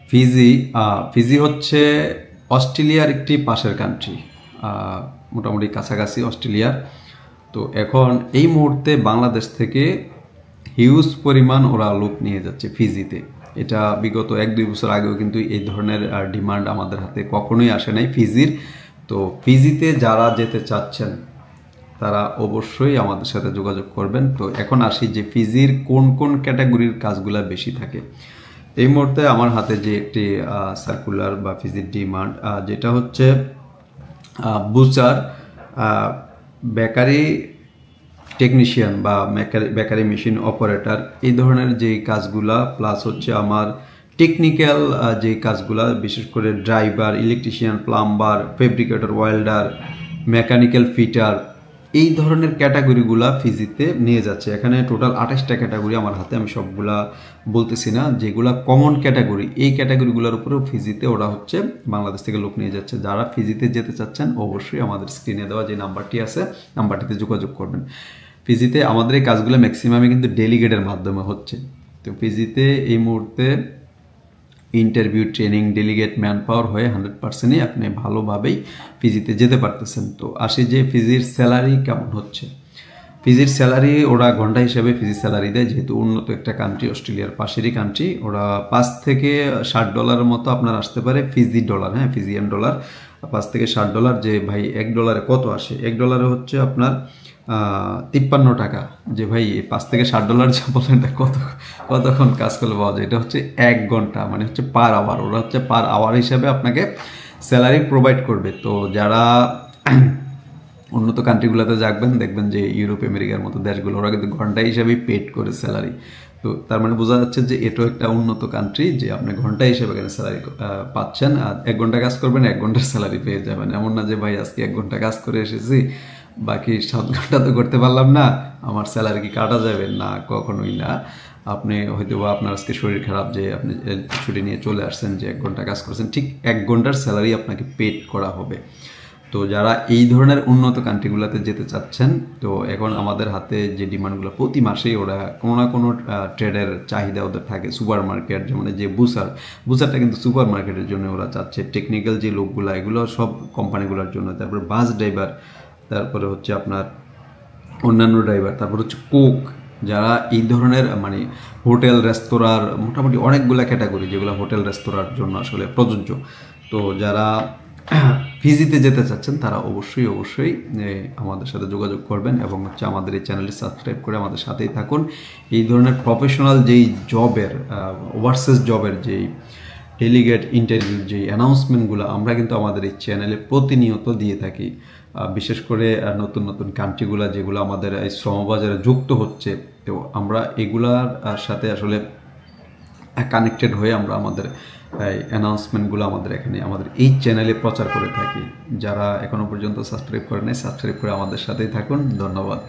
Fiji Fiji হচ্ছে অস্ট্রেলিয়ার একটি পাশের কান্ট্রি, মোটামুটি কাছাকাছি অস্ট্রেলিয়ার। তো এখন এই মুহূর্তে বাংলাদেশ থেকে হিউজ পরিমাণ ওরা লোক নিয়ে যাচ্ছে ফিজিতে। এটা বিগত 1-2 বছর আগেও কিন্তু এই ধরনের ডিমান্ড আমাদের হাতে কখনোই আসে নাই ফিজির। তো ফিজিতে যারা যেতে চাচ্ছেন তারা অবশ্যই আমাদের সাথে যোগাযোগ করবেন। তো এখন আসি যে ফিজির কোন কোন ক্যাটাগরির কাজগুলো বেশি থাকে। এই মুহূর্তে আমার হাতে যে একটি সার্কুলার বা ফিজির ডিমান্ড, যেটা হচ্ছে বুচার, বেকারি টেকনিশিয়ান বা বেকারি মেশিন অপারেটর, এই ধরনের যে কাজগুলা, প্লাস হচ্ছে আমার টেকনিক্যাল যে কাজগুলা, বিশেষ করে driver, electrician, plumber, fabricator, welder, mechanical fitter, এই ধরনের ক্যাটাগরিগুলা ফিজিতে নিয়ে যাচ্ছে। এখানে টোটাল 28টা ক্যাটাগরি আমার হাতে, আমি সবগুলা বলতেছি না। যেগুলা কমন ক্যাটাগরি, এই ক্যাটাগরিগুলোর উপরেও ফিজিতে ওরা হচ্ছে বাংলাদেশ থেকে লোক নিয়ে যাচ্ছে। যারা ফিজিতে যেতে চাচ্ছেন অবশ্যই আমাদের স্ক্রিনে দেওয়া যে নাম্বারটি আছে, নাম্বারটিতে যোগাযোগ করবেন। ফিজিতে আমাদের এই কাজগুলো ম্যাক্সিমামই কিন্তু ডেলিগেটের মাধ্যমে হচ্ছে। তো ফিজিতে এই মুহূর্তে interview, training, delegate, man power হয়ে 100%ই আপনি ভালোভাবেই ফিজিতে যেতে পারতেছেন। তো আসি যে ফিজির স্যালারি কেমন হচ্ছে। ফিজির স্যালারি ওরা ঘন্টা হিসেবে ফিজির স্যালারি দেয়, যেহেতু উন্নত একটা কান্ট্রি, অস্ট্রেলিয়ার পাশেরই কান্ট্রি। ওরা $5 থেকে $60 মতো আপনার আসতে পারে ফিজি ডলার, হ্যাঁ ফিজিয়ান ডলার। $5 থেকে $60, যে ভাই $1 কত আসে? $1 হচ্ছে আপনার 53 টাকা। যে ভাই $5 থেকে $60 যা বলেন, এটা কতক্ষণ কাজ করলে পাওয়া যায়? এটা হচ্ছে 1 ঘন্টা, মানে হচ্ছে পার আওয়ার। ওরা হচ্ছে পার আওয়ার হিসাবে আপনাকে স্যালারি প্রোভাইড করবে। তো যারা উন্নত কান্ট্রিগুলোতে যাবেন, দেখবেন যে ইউরোপ, আমেরিকার মতো দেশগুলো ওরা কিন্তু ঘন্টা হিসাবেই পেড করে স্যালারি। তো তার মানে বোঝা যাচ্ছে যে এটাও একটা উন্নত কান্ট্রি, যে আপনি ঘন্টা হিসেবে এখানে স্যালারি পাচ্ছেন। আর 1 ঘন্টা কাজ করবেন, 1 ঘন্টার স্যালারি পেয়ে যাবেন। এমন না যে ভাই আজকে 1 ঘন্টা কাজ করে এসেছি, বাকি 7 ঘন্টা তো করতে পারলাম না, আমার স্যালারি কি কাটা যাবে? না, কখনোই না। আপনি হয়তো বা আপনার আজকে শরীর খারাপ, যে আপনি ছুটি নিয়ে চলে আসছেন, যে 1 ঘন্টা কাজ করছেন, ঠিক 1 ঘন্টার স্যালারি আপনাকে পেড করা হবে। তো যারা এই ধরনের উন্নত কান্ট্রিগুলোতে যেতে চাচ্ছেন, তো এখন আমাদের হাতে যে ডিমান্ডগুলো, প্রতি মাসেই ওরা কোনো না কোনো ট্রেডের চাহিদা ওদের থাকে। সুপার মার্কেট, যেমন যে বুসারটা কিন্তু সুপার মার্কেটের জন্য ওরা চাচ্ছে। টেকনিক্যাল যে লোকগুলো, এগুলো সব কোম্পানিগুলোর জন্য। তারপরে বাস ড্রাইভার, তারপরে হচ্ছে আপনার অন্যান্য ড্রাইভার, তারপর হচ্ছে কুক, যারা এই ধরনের মানে হোটেল, রেস্তোরাঁর, মোটামুটি অনেকগুলো ক্যাটাগরি যেগুলো হোটেল, রেস্তোরাঁর জন্য আসলে প্রযোজ্য। তো যারা ফিজিতে যেতে চাচ্ছেন তারা অবশ্যই আমাদের সাথে যোগাযোগ করবেন, এবং হচ্ছে আমাদের এই চ্যানেলটি সাবস্ক্রাইব করে আমাদের সাথেই থাকুন। এই ধরনের প্রফেশনাল যেই জবের, ওভারসিজ জবের যেই ডেলিগেট ইন্টারভিউ, যেই অ্যানাউন্সমেন্টগুলো আমরা কিন্তু আমাদের এই চ্যানেলে প্রতিনিয়ত দিয়ে থাকি। বিশেষ করে নতুন নতুন কান্ট্রিগুলো যেগুলো আমাদের এই শ্রমবাজারে যুক্ত হচ্ছে, তো আমরা এগুলার সাথে আসলে কানেক্টেড হয়ে আমরা আমাদের অ্যানাউন্সমেন্টগুলো আমাদের এই চ্যানেলে প্রচার করে থাকি। যারা এখনো পর্যন্ত সাবস্ক্রাইব করে নাই, সাবস্ক্রাইব করে আমাদের সাথেই থাকুন। ধন্যবাদ।